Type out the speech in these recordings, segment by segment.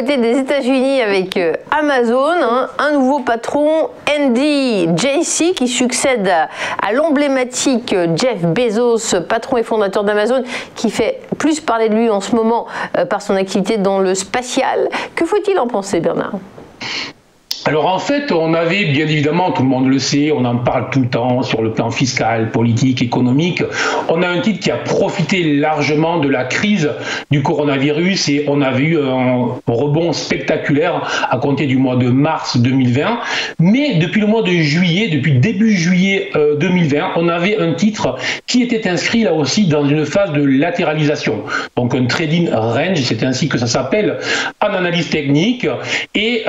côté des États-Unis avec Amazon, un nouveau patron, Andy Jassy, qui succède à l'emblématique Jeff Bezos, patron et fondateur d'Amazon, qui fait plus parler de lui en ce moment par son activité dans le spatial. Que faut-il en penser, Bernard ? Alors en fait, on avait bien évidemment, tout le monde le sait, on en parle tout le temps sur le plan fiscal, politique, économique. On a un titre qui a profité largement de la crise du coronavirus et on avait eu un rebond spectaculaire à compter du mois de mars 2020. Mais depuis le mois de juillet, depuis début juillet 2020, on avait un titre qui était inscrit là aussi dans une phase de latéralisation. Donc un trading range, c'est ainsi que ça s'appelle en analyse technique. Et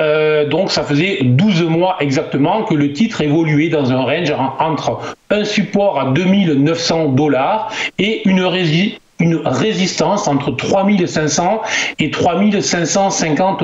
donc ça faisait 12 mois exactement que le titre évoluait dans un range entre un support à $2 900 et une résistance entre 3500 et $3 550.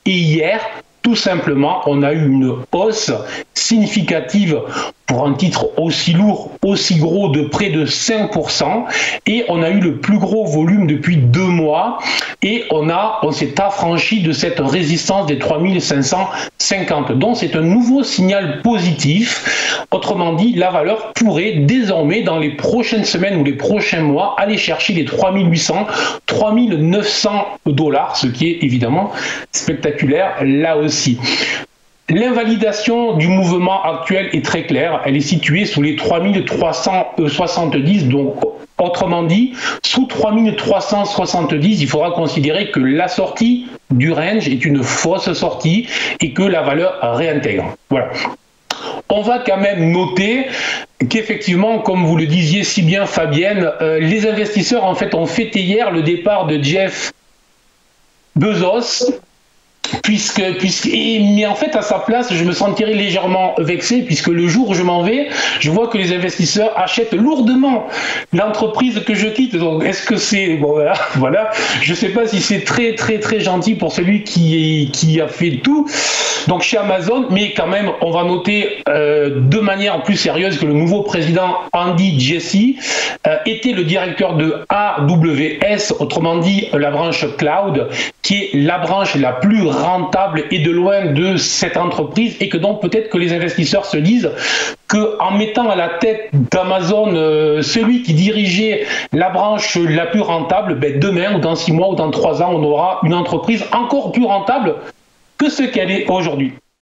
Et hier, tout simplement, on a eu une hausse significative pour un titre aussi lourd, aussi gros, de près de 5%, et on a eu le plus gros volume depuis 2 mois, et on s'est affranchi de cette résistance des 3550. Donc c'est un nouveau signal positif. Autrement dit, la valeur pourrait désormais, dans les prochaines semaines ou les prochains mois, aller chercher les 3800, $3900, ce qui est évidemment spectaculaire là aussi. L'invalidation du mouvement actuel est très claire, elle est située sous les 3370, donc autrement dit, sous 3370, il faudra considérer que la sortie du range est une fausse sortie et que la valeur réintègre. Voilà. On va quand même noter qu'effectivement, comme vous le disiez si bien Fabienne, les investisseurs en fait ont fêté hier le départ de Jeff Bezos. Mais en fait, à sa place, je me sentirais légèrement vexé, puisque le jour où je m'en vais, je vois que les investisseurs achètent lourdement l'entreprise que je quitte. Donc, est-ce que c'est... Bon, voilà. Je ne sais pas si c'est très, très, très gentil pour celui qui a fait tout. Donc, chez Amazon, mais quand même, on va noter de manière plus sérieuse que le nouveau président Andy Jassy était le directeur de AWS, autrement dit, la branche cloud, qui est la branche la plus rentable et de loin de cette entreprise, et que donc peut-être que les investisseurs se disent qu'en mettant à la tête d'Amazon celui qui dirigeait la branche la plus rentable, demain ou dans 6 mois ou dans 3 ans, on aura une entreprise encore plus rentable que ce qu'elle est aujourd'hui.